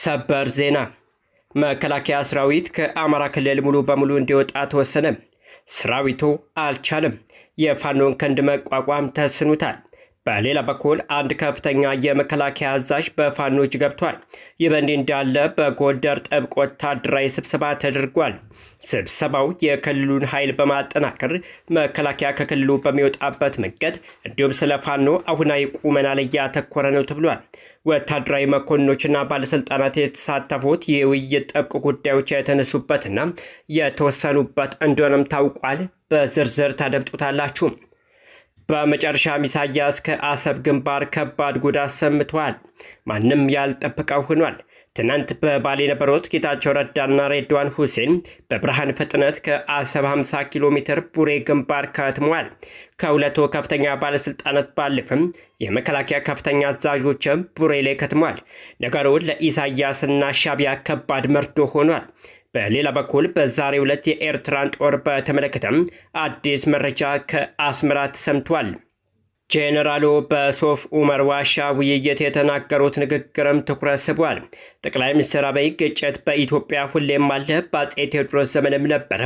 ሰበር ዜና መከላከያ ሰራዊት ከአማራ ክልል ሙሉ በሙሉ እንዲወጣ ተወሰነ። ሰራዊቱ አልቻለም። የፋኖን ክንድ መቋቋም ተስኖታል። በሌላ በኩል አንድ ከፍተኛ የመከላከያ አዛዥ በፋኖች ገብቷል። ይበንዲ እንዳለ በጎንደር ጥብቅ ወታደራዊ ስብሰባ ተደርጓል። ስብሰባው የክልሉን ኃይል በማጠናከር መከላከያ ከክልሉ በሚወጣበት መንገድ እንዲሁም ስለ ፋኖ አሁናዊ ቁመና ላይ ያተኮረ ነው ተብሏል። ወታደራዊ መኮንኖችና ባለስልጣናት የተሳተፉት የውይይት ጥብቅ ጉዳዮች የተነሱበትና የተወሰኑበት እንደሆነም ታውቋል። በዝርዝር ታደምጡታላችሁ። በመጨረሻ ኢሳያስ ከአሰብ ግንባር ከባድ ጉዳት ሰምቷል። ማንም ያልጠበቀው ሆኗል። ትናንት በባሌ የነበሩት ጌታቸው ረዳና ሬድዋን ሁሴን በብርሃን ፍጥነት ከአሰብ 50 ኪሎ ሜትር ቡሬ ግንባር ከትመዋል። ከሁለቱ ከፍተኛ ባለስልጣናት ባለፈም የመከላከያ ከፍተኛ አዛዦችም ቡሬ ላይ ከትመዋል። ነገሩ ለኢሳያስና ሻቢያ ከባድ መርዶ ሆኗል። በሌላ በኩል በዛሬው ዕለት የኤርትራን ጦር በተመለከተም አዲስ መረጃ ከአስመራ ተሰምቷል። ጄኔራሉ በሶፍ ኡመር ዋሻ ውይይት የተናገሩት ንግግርም ትኩረት ስቧል። ጠቅላይ ሚኒስትር አብይ ግጭት በኢትዮጵያ ሁሌም አለ፣ በአፄ ቴዎድሮስ ዘመንም ነበር፣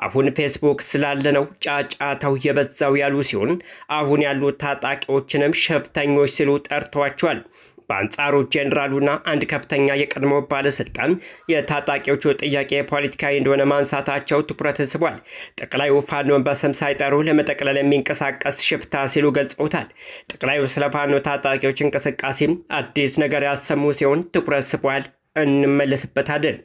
አሁን ፌስቡክ ስላለነው ጫጫታው የበዛው ያሉ ሲሆን አሁን ያሉ ታጣቂዎችንም ሸፍተኞች ሲሉ ጠርተዋቸዋል። በአንጻሩ ጄኔራሉና አንድ ከፍተኛ የቀድሞ ባለስልጣን የታጣቂዎቹ ጥያቄ ፖለቲካዊ እንደሆነ ማንሳታቸው ትኩረት ስቧል። ጠቅላዩ ፋኖን በስም ሳይጠሩ ለመጠቅለል የሚንቀሳቀስ ሽፍታ ሲሉ ገልጸውታል። ጠቅላዩ ስለ ፋኖ ታጣቂዎች እንቅስቃሴ አዲስ ነገር ያሰሙ ሲሆን ትኩረት ስቧል። እንመለስበታለን።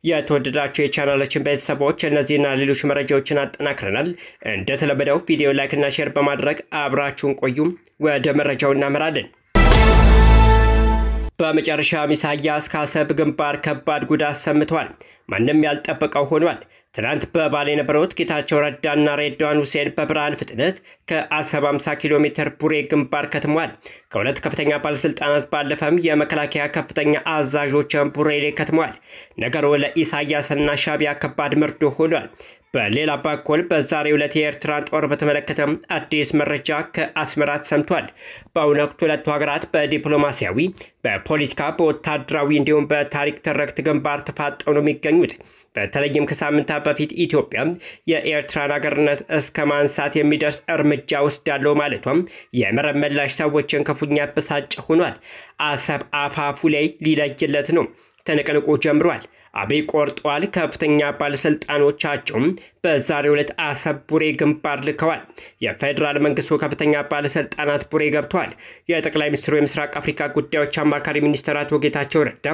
የተወደዳችሁ የቻናላችን ቤተሰቦች እነዚህና ሌሎች መረጃዎችን አጠናክረናል። እንደተለመደው ቪዲዮ ላይክ እና ሼር በማድረግ አብራችሁን ቆዩ። ወደ መረጃው እናመራለን። በመጨረሻ ኢሳያስ ከአሰብ ግንባር ከባድ ጉዳት ሰምቷል። ማንም ያልጠበቀው ሆኗል። ትናንት በባሌ የነበሩት ጌታቸው ረዳና ሬድዋን ሁሴን በብርሃን ፍጥነት ከአሰብ 50 ኪሎ ሜትር ቡሬ ግንባር ከትመዋል። ከሁለት ከፍተኛ ባለስልጣናት ባለፈም የመከላከያ ከፍተኛ አዛዦችም ቡሬ ላይ ከትመዋል። ነገሩ ለኢሳያስና ሻቢያ ከባድ መርዶ ሆኗል። በሌላ በኩል በዛሬው ዕለት የኤርትራን ጦር በተመለከተ አዲስ መረጃ ከአስመራ ተሰምቷል። በአሁኑ ወቅት ሁለቱ ሀገራት በዲፕሎማሲያዊ፣ በፖለቲካ፣ በወታደራዊ እንዲሁም በታሪክ ትርክት ግንባር ተፋጠው ነው የሚገኙት። በተለይም ከሳምንታት በፊት ኢትዮጵያ የኤርትራን ሀገርነት እስከ ማንሳት የሚደርስ እርምጃ ወስዳለው ማለቷም የመረብ መላሽ ሰዎችን ክፉኛ ያበሳጨ ሆኗል። አሰብ አፋፉ ላይ ሊለይለት ነው። ትንቅንቁ ጀምሯል። አብይ ቆርጧል። ከፍተኛ ባለስልጣኖቻቸውም በዛሬው ዕለት አሰብ ቡሬ ግንባር ልከዋል። የፌዴራል መንግስቱ ከፍተኛ ባለስልጣናት ቡሬ ገብተዋል። የጠቅላይ ሚኒስትሩ የምስራቅ አፍሪካ ጉዳዮች አማካሪ ሚኒስትር አቶ ጌታቸው ረዳ፣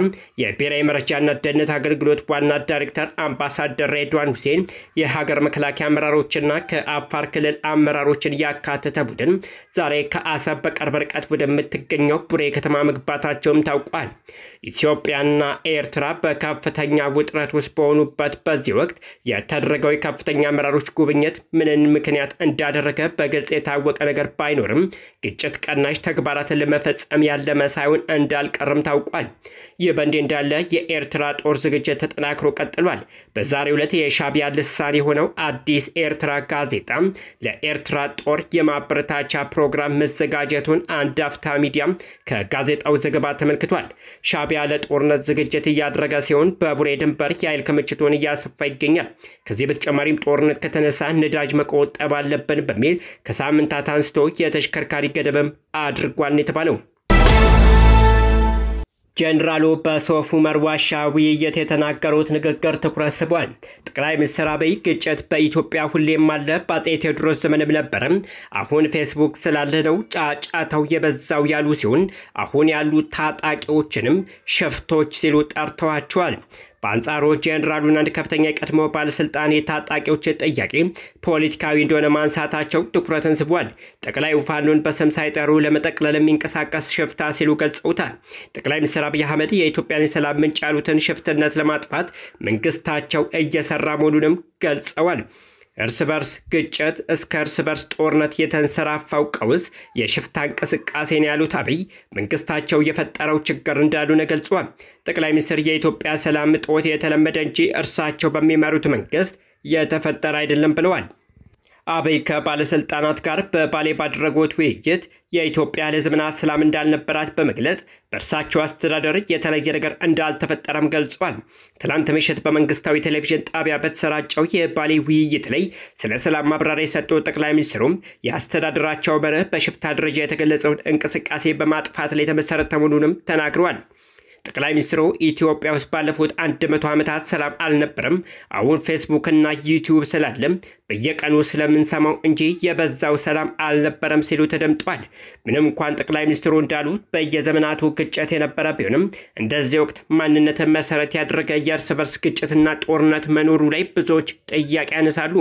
የብሔራዊ መረጃና ደህንነት አገልግሎት ዋና ዳይሬክተር አምባሳደር ሬድዋን ሁሴን፣ የሀገር መከላከያ አመራሮችና ከአፋር ክልል አመራሮችን ያካተተ ቡድን ዛሬ ከአሰብ በቅርብ ርቀት ወደምትገኘው ቡሬ ከተማ መግባታቸውም ታውቋል። ኢትዮጵያና ኤርትራ በከፍተኛ ውጥረት ውስጥ በሆኑበት በዚህ ወቅት የተደረገው ከፍተኛ አመራሮች ጉብኝት ምንን ምክንያት እንዳደረገ በግልጽ የታወቀ ነገር ባይኖርም ግጭት ቀናሽ ተግባራትን ለመፈጸም ያለመ ሳይሆን እንዳልቀረም ታውቋል። ይህ በእንዲህ እንዳለ የኤርትራ ጦር ዝግጅት ተጠናክሮ ቀጥሏል። በዛሬው ዕለት የሻቢያ ልሳን የሆነው አዲስ ኤርትራ ጋዜጣ ለኤርትራ ጦር የማበረታቻ ፕሮግራም መዘጋጀቱን አንድ አፍታ ሚዲያ ከጋዜጣው ዘገባ ተመልክቷል። ሻቢያ ለጦርነት ዝግጅት እያደረገ ሲሆን በቡሬ ድንበር የኃይል ክምችቱን እያሰፋ ይገኛል። ከዚህ በተጨማሪም ጦርነት ከተነሳ ነዳጅ መቆጠብ አለብን በሚል ከሳምንታት አንስቶ የተሽከርካሪ ገደብም አድርጓል የተባለው። ጄኔራሉ በሶፍ ኡመር ዋሻ ውይይት የተናገሩት ንግግር ትኩረት ስቧል። ጠቅላይ ሚኒስትር አብይ ግጭት በኢትዮጵያ ሁሌም አለ፣ በአፄ ቴዎድሮስ ዘመንም ነበር፣ አሁን ፌስቡክ ስላለነው ጫጫታው የበዛው ያሉ ሲሆን አሁን ያሉ ታጣቂዎችንም ሸፍቶች ሲሉ ጠርተዋቸዋል። በአንጻሩ ጄኔራሉና አንድ ከፍተኛ የቀድሞ ባለስልጣን የታጣቂዎች ጥያቄ ፖለቲካዊ እንደሆነ ማንሳታቸው ትኩረትን ስቧል። ጠቅላዩ ፋኖን በስም ሳይጠሩ ለመጠቅለል የሚንቀሳቀስ ሽፍታ ሲሉ ገልጸውታል። ጠቅላይ ሚኒስትር አብይ አህመድ የኢትዮጵያን የሰላም ምንጭ ያሉትን ሽፍትነት ለማጥፋት መንግስታቸው እየሰራ መሆኑንም ገልጸዋል። እርስ በርስ ግጭት እስከ እርስ በርስ ጦርነት የተንሰራፋው ቀውስ የሽፍታ እንቅስቃሴን ያሉት አብይ መንግስታቸው የፈጠረው ችግር እንዳልሆነ ገልጿል። ጠቅላይ ሚኒስትር የኢትዮጵያ ሰላም እጦት የተለመደ እንጂ እርሳቸው በሚመሩት መንግስት የተፈጠረ አይደለም ብለዋል። አብይ ከባለስልጣናት ጋር በባሌ ባደረጉት ውይይት የኢትዮጵያ ለዘመናት ሰላም እንዳልነበራት በመግለጽ በእርሳቸው አስተዳደር የተለየ ነገር እንዳልተፈጠረም ገልጿል። ትላንት ምሽት በመንግስታዊ ቴሌቪዥን ጣቢያ በተሰራጨው የባሌ ውይይት ላይ ስለ ሰላም ማብራሪያ የሰጡት ጠቅላይ ሚኒስትሩም የአስተዳደራቸው መርህ በሽፍታ ደረጃ የተገለጸውን እንቅስቃሴ በማጥፋት ላይ የተመሰረተ መሆኑንም ተናግረዋል። ጠቅላይ ሚኒስትሩ ኢትዮጵያ ውስጥ ባለፉት 100 ዓመታት ሰላም አልነበረም፣ አሁን ፌስቡክ እና ዩቲዩብ ስላለም በየቀኑ ስለምንሰማው እንጂ የበዛው ሰላም አልነበረም ሲሉ ተደምጧል። ምንም እንኳን ጠቅላይ ሚኒስትሩ እንዳሉት በየዘመናቱ ግጭት የነበረ ቢሆንም እንደዚህ ወቅት ማንነትን መሰረት ያደረገ የእርስ በርስ ግጭትና ጦርነት መኖሩ ላይ ብዙዎች ጥያቄ ያነሳሉ።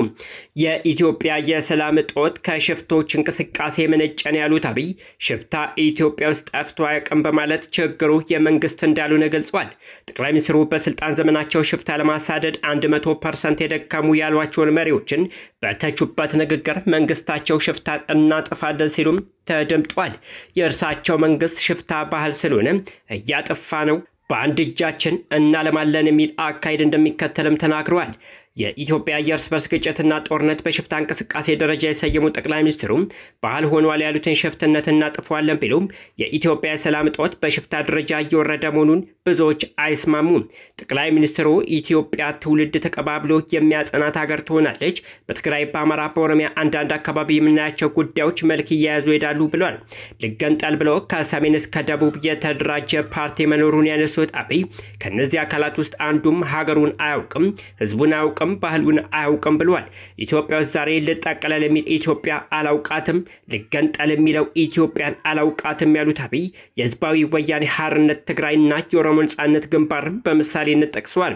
የኢትዮጵያ የሰላም እጦት ከሽፍቶች እንቅስቃሴ የመነጨን ያሉት አብይ ሽፍታ ኢትዮጵያ ውስጥ ጠፍቶ አያውቅም በማለት ችግሩ የመንግስት እንዳልሆነ ገልጿል። ጠቅላይ ሚኒስትሩ በስልጣን ዘመናቸው ሽፍታ ለማሳደድ 100% የደከሙ ያሏቸውን መሪዎችን በተቹበት ንግግር መንግስታቸው ሽፍታን እናጠፋለን ሲሉም ተደምጧል። የእርሳቸው መንግስት ሽፍታ ባህል ስለሆነ እያጠፋ ነው፣ በአንድ እጃችን እናለማለን የሚል አካሄድ እንደሚከተልም ተናግረዋል። የኢትዮጵያ የእርስ በርስ ግጭትና ጦርነት በሽፍታ እንቅስቃሴ ደረጃ የሰየሙ ጠቅላይ ሚኒስትሩም ባህል ሆኗል ያሉትን ሽፍትነት እናጥፈዋለን ቢሉም የኢትዮጵያ የሰላም እጦት በሽፍታ ደረጃ እየወረደ መሆኑን ብዙዎች አይስማሙም። ጠቅላይ ሚኒስትሩ ኢትዮጵያ ትውልድ ተቀባብሎ የሚያጸናት ሀገር ትሆናለች፣ በትግራይ፣ በአማራ፣ በኦሮሚያ አንዳንድ አካባቢ የምናያቸው ጉዳዮች መልክ እየያዙ ይሄዳሉ ብሏል። ልገንጠል ብሎ ከሰሜን እስከ ደቡብ የተደራጀ ፓርቲ መኖሩን ያነሱት አብይ ከነዚህ አካላት ውስጥ አንዱም ሀገሩን አያውቅም፣ ህዝቡን አያውቅም፣ ባህሉን አያውቅም ብሏል። ኢትዮጵያ ውስጥ ዛሬ ልጠቀለል የሚል ኢትዮጵያ አላውቃትም፣ ልገንጠል የሚለው ኢትዮጵያን አላውቃትም ያሉት አብይ የህዝባዊ ወያኔ ሓርነት ትግራይና የኦሮሞ ነጻነት ግንባር በምሳሌነት ጠቅሰዋል።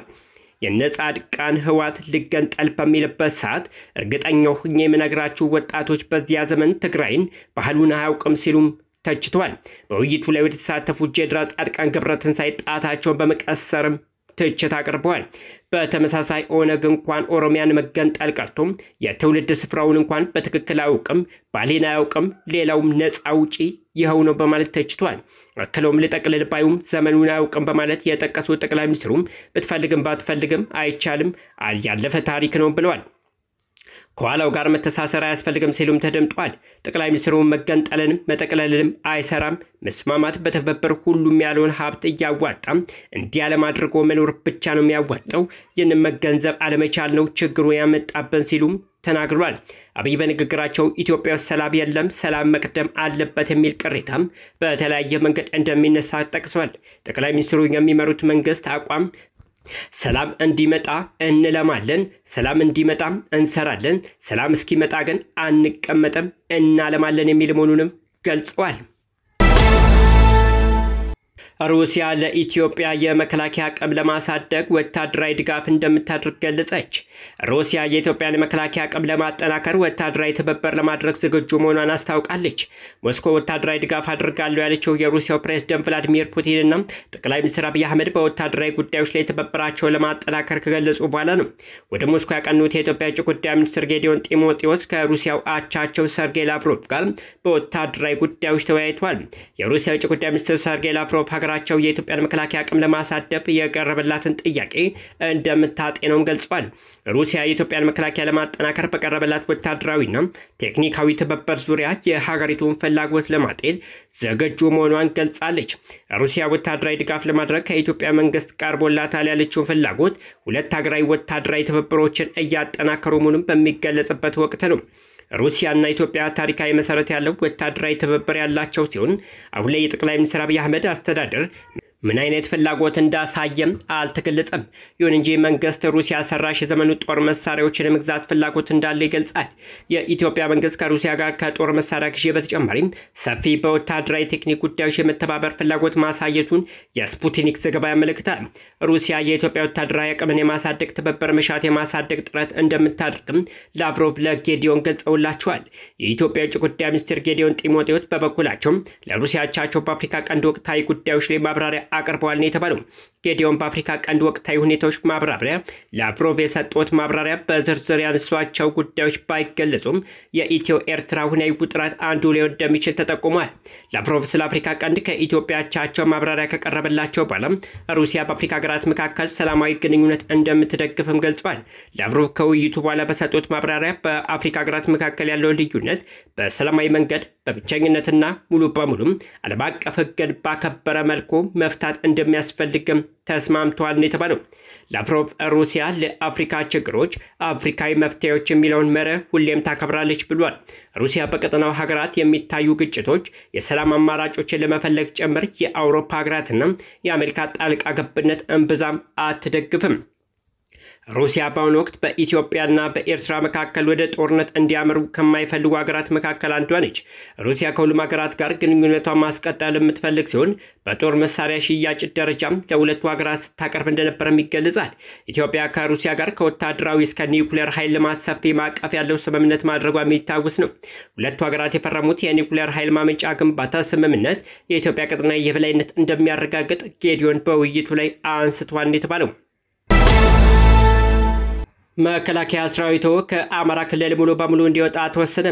የነጻድቃን ህዋት ልገንጠል በሚልበት ሰዓት እርግጠኛው ሆኜ የምነግራችሁ ወጣቶች በዚያ ዘመን ትግራይን ባህሉን አያውቅም ሲሉም ተችቷል። በውይይቱ ላይ የተሳተፉት ጄኔራል ጻድቃን ገብረትንሳኤ ጣታቸውን በመቀሰርም ትችት አቅርበዋል። በተመሳሳይ ኦነግ እንኳን ኦሮሚያን መገንጠል ቀርቶ የትውልድ ስፍራውን እንኳን በትክክል አያውቅም፣ ባሌን አያውቅም፣ ሌላውም ነፃ አውጪ ይኸው ነው በማለት ተችቷል። አክለውም ልጠቅልል ባዩም ዘመኑን አያውቅም በማለት የጠቀሱት ጠቅላይ ሚኒስትሩም ብትፈልግም ባትፈልግም አይቻልም፣ ያለፈ ታሪክ ነው ብለዋል። ከኋላው ጋር መተሳሰር አያስፈልግም ሲሉም ተደምጧል። ጠቅላይ ሚኒስትሩ መገንጠልንም መጠቅለልንም አይሰራም፣ መስማማት በተበበር ሁሉም ያለውን ሀብት እያዋጣም እንዲያለም አድርጎ መኖር ብቻ ነው የሚያዋጣው። ይህንን መገንዘብ አለመቻል ነው ችግሩ ያመጣብን ሲሉም ተናግሯል። አብይ በንግግራቸው ኢትዮጵያ ውስጥ ሰላም የለም፣ ሰላም መቅደም አለበት የሚል ቅሬታም በተለያየ መንገድ እንደሚነሳ ጠቅሷል። ጠቅላይ ሚኒስትሩ የሚመሩት መንግስት አቋም ሰላም እንዲመጣ እንለማለን፣ ሰላም እንዲመጣ እንሰራለን፣ ሰላም እስኪመጣ ግን አንቀመጥም እናለማለን የሚል መሆኑንም ገልጸዋል። ሩሲያ ለኢትዮጵያ የመከላከያ አቅም ለማሳደግ ወታደራዊ ድጋፍ እንደምታደርግ ገለጸች። ሩሲያ የኢትዮጵያን የመከላከያ አቅም ለማጠናከር ወታደራዊ ትብብር ለማድረግ ዝግጁ መሆኗን አስታውቃለች። ሞስኮ ወታደራዊ ድጋፍ አድርጋለሁ ያለችው የሩሲያው ፕሬዝዳንት ቭላዲሚር ፑቲንና ጠቅላይ ሚኒስትር አብይ አህመድ በወታደራዊ ጉዳዮች ላይ ትብብራቸውን ለማጠናከር ከገለጹ በኋላ ነው። ወደ ሞስኮ ያቀኑት የኢትዮጵያ ውጭ ጉዳይ ሚኒስትር ጌዲዮን ጢሞቴዎስ ከሩሲያው አቻቸው ሰርጌይ ላቭሮቭ ጋር በወታደራዊ ጉዳዮች ተወያይተዋል። የሩሲያ ውጭ ጉዳይ ሚኒስትር ሰርጌይ ላቭሮቭ ሀገራቸው የኢትዮጵያን መከላከያ አቅም ለማሳደግ የቀረበላትን ጥያቄ እንደምታጤነውም ገልጿል። ሩሲያ የኢትዮጵያን መከላከያ ለማጠናከር በቀረበላት ወታደራዊና ቴክኒካዊ ትብብር ዙሪያ የሀገሪቱን ፍላጎት ለማጤን ዝግጁ መሆኗን ገልጻለች። ሩሲያ ወታደራዊ ድጋፍ ለማድረግ ከኢትዮጵያ መንግስት ቀርቦላታል ያለችውን ፍላጎት ሁለት ሀገራዊ ወታደራዊ ትብብሮችን እያጠናከሩ መሆኑን በሚገለጽበት ወቅት ነው። ሩሲያና ኢትዮጵያ ታሪካዊ መሰረት ያለው ወታደራዊ ትብብር ያላቸው ሲሆን አሁን ላይ የጠቅላይ ሚኒስትር አብይ አህመድ አስተዳደር ምን አይነት ፍላጎት እንዳሳየም አልተገለጸም። ይሁን እንጂ መንግስት ሩሲያ ሰራሽ የዘመኑ ጦር መሳሪያዎችን የመግዛት ፍላጎት እንዳለ ይገልጻል። የኢትዮጵያ መንግስት ከሩሲያ ጋር ከጦር መሳሪያ ግዢ በተጨማሪም ሰፊ በወታደራዊ ቴክኒክ ጉዳዮች የመተባበር ፍላጎት ማሳየቱን የስፑትኒክ ዘገባ ያመለክታል። ሩሲያ የኢትዮጵያ ወታደራዊ አቅምን የማሳደግ ትብብር መሻት የማሳደግ ጥረት እንደምታደርግም ላቭሮቭ ለጌዲዮን ገልጸውላቸዋል። የኢትዮጵያ ውጭ ጉዳይ ሚኒስትር ጌዲዮን ጢሞቴዎስ በበኩላቸው ለሩሲያ አቻቸው በአፍሪካ ቀንድ ወቅታዊ ጉዳዮች ላይ ማብራሪያ አቅርበዋል ነው የተባለው። ጌዲዮን በአፍሪካ ቀንድ ወቅታዊ ሁኔታዎች ማብራሪያ ላቭሮቭ የሰጡት ማብራሪያ በዝርዝር ያነሷቸው ጉዳዮች ባይገለጹም የኢትዮ ኤርትራ ሁናዊ ውጥረት አንዱ ሊሆን እንደሚችል ተጠቁሟል። ላቭሮቭ ስለ አፍሪካ ቀንድ ከኢትዮጵያ አቻቸው ማብራሪያ ከቀረበላቸው በኋላ ሩሲያ በአፍሪካ ሀገራት መካከል ሰላማዊ ግንኙነት እንደምትደግፍም ገልጿል። ላቭሮቭ ከውይይቱ በኋላ በሰጡት ማብራሪያ በአፍሪካ ሀገራት መካከል ያለው ልዩነት በሰላማዊ መንገድ በብቸኝነትና ሙሉ በሙሉ ዓለም አቀፍ ሕግን ባከበረ መልኩ መፍታት እንደሚያስፈልግም ተስማምተዋል ነው የተባለው። ላቭሮቭ ሩሲያ ለአፍሪካ ችግሮች አፍሪካዊ መፍትሄዎች የሚለውን መርህ ሁሌም ታከብራለች ብሏል። ሩሲያ በቀጠናው ሀገራት የሚታዩ ግጭቶች የሰላም አማራጮችን ለመፈለግ ጭምር የአውሮፓ ሀገራትና የአሜሪካ ጣልቃ ገብነት እምብዛም አትደግፍም። ሩሲያ በአሁኑ ወቅት በኢትዮጵያና በኤርትራ መካከል ወደ ጦርነት እንዲያመሩ ከማይፈልጉ ሀገራት መካከል አንዷ ነች። ሩሲያ ከሁሉም ሀገራት ጋር ግንኙነቷን ማስቀጠል የምትፈልግ ሲሆን በጦር መሳሪያ ሽያጭ ደረጃም ለሁለቱ ሀገራት ስታቀርብ እንደነበረም ይገለጻል። ኢትዮጵያ ከሩሲያ ጋር ከወታደራዊ እስከ ኒውክሌር ኃይል ልማት ሰፊ ማዕቀፍ ያለው ስምምነት ማድረጓ የሚታወስ ነው። ሁለቱ ሀገራት የፈረሙት የኒውክሌር ኃይል ማመንጫ ግንባታ ስምምነት የኢትዮጵያ ቀጠናዊ የበላይነት እንደሚያረጋግጥ ጌዲዮን በውይይቱ ላይ አንስቷል የተባለው። መከላከያ ሰራዊቱ ከአማራ ክልል ሙሉ በሙሉ እንዲወጣ ተወሰነ።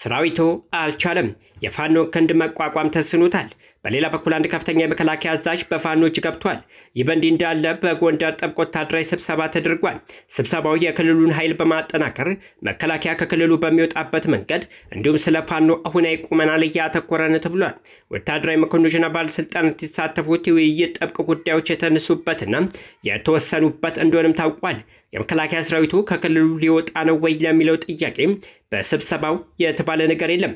ሰራዊቱ አልቻለም። የፋኖ ክንድ መቋቋም ተስኖታል። በሌላ በኩል አንድ ከፍተኛ የመከላከያ አዛዥ በፋኖች ገብቷል። ይህ በእንዲህ እንዳለ በጎንደር ጥብቅ ወታደራዊ ስብሰባ ተደርጓል። ስብሰባው የክልሉን ኃይል በማጠናከር መከላከያ ከክልሉ በሚወጣበት መንገድ እንዲሁም ስለ ፋኖ አሁናዊ ቁመና ላይ ያተኮረ ነው ተብሏል። ወታደራዊ መኮንኖችና ባለስልጣናት የተሳተፉት የውይይት ጥብቅ ጉዳዮች የተነሱበትና የተወሰኑበት እንደሆነም ታውቋል። የመከላከያ ሰራዊቱ ከክልሉ ሊወጣ ነው ወይ ለሚለው ጥያቄ በስብሰባው የተባለ ነገር የለም።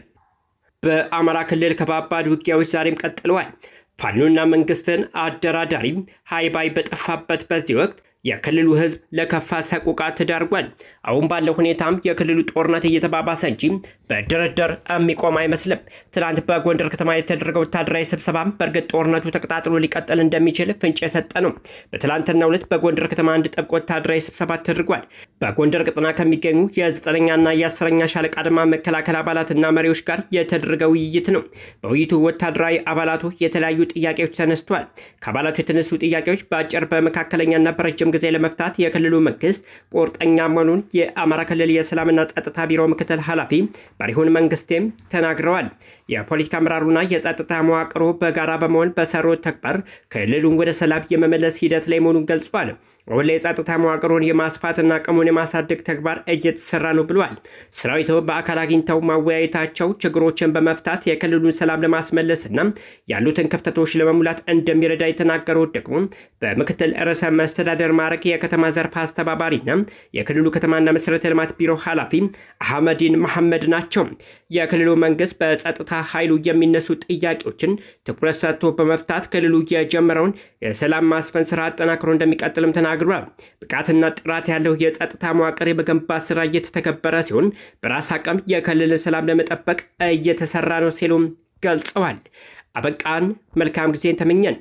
በአማራ ክልል ከባባድ ውጊያዎች ዛሬም ቀጥለዋል። ፋኖና መንግስትን አደራዳሪም ሃይባይ በጠፋበት በዚህ ወቅት የክልሉ ህዝብ ለከፋ ሰቆቃ ተዳርጓል። አሁን ባለው ሁኔታም የክልሉ ጦርነት እየተባባሰ እንጂ በድርድር የሚቆም አይመስልም። ትናንት በጎንደር ከተማ የተደረገው ወታደራዊ ስብሰባም በእርግጥ ጦርነቱ ተቀጣጥሎ ሊቀጥል እንደሚችል ፍንጭ የሰጠ ነው። በትላንትናው ዕለት በጎንደር ከተማ አንድ ጥብቅ ወታደራዊ ስብሰባ ተደርጓል። በጎንደር ቀጠና ከሚገኙ የ9ኛና የ10ኛ ሻለቃ አድማ መከላከል አባላትና መሪዎች ጋር የተደረገ ውይይት ነው። በውይይቱ ወታደራዊ አባላቱ የተለያዩ ጥያቄዎች ተነስተዋል። ከአባላቱ የተነሱ ጥያቄዎች በአጭር በመካከለኛና በረጅም ጊዜ ለመፍታት የክልሉ መንግስት ቁርጠኛ መሆኑን የአማራ ክልል የሰላምና ጸጥታ ቢሮ ምክትል ኃላፊ ባሪሁን መንግስቴም ተናግረዋል። የፖለቲካ አመራሩና የጸጥታ መዋቅሩ በጋራ በመሆን በሰሩት ተግባር ክልሉን ወደ ሰላም የመመለስ ሂደት ላይ መሆኑን ገልጿል። አሁን ላይ የጸጥታ መዋቅሩን የማስፋትና አቅሙን የማሳደግ ተግባር እየተሰራ ነው ብለዋል። ሰራዊቱ በአካል አግኝተው ማወያየታቸው ችግሮችን በመፍታት የክልሉን ሰላም ለማስመለስና ያሉትን ክፍተቶች ለመሙላት እንደሚረዳ የተናገሩት ደግሞ በምክትል ርዕሰ መስተዳደር ማዕረግ የከተማ ዘርፍ አስተባባሪና የክልሉ ከተማና መሰረተ ልማት ቢሮ ኃላፊ አህመዲን መሐመድ ናቸው። የክልሉ መንግስት በጸጥታ ኃይሉ የሚነሱ ጥያቄዎችን ትኩረት ሰጥቶ በመፍታት ክልሉ የጀመረውን የሰላም ማስፈን ስራ አጠናክሮ እንደሚቀጥልም ተናግረዋል። ብቃትና ጥራት ያለው የጸጥታ መዋቅር የመገንባት ስራ እየተተገበረ ሲሆን በራስ አቅም የክልልን ሰላም ለመጠበቅ እየተሰራ ነው ሲሉም ገልጸዋል። አበቃን። መልካም ጊዜን ተመኘን።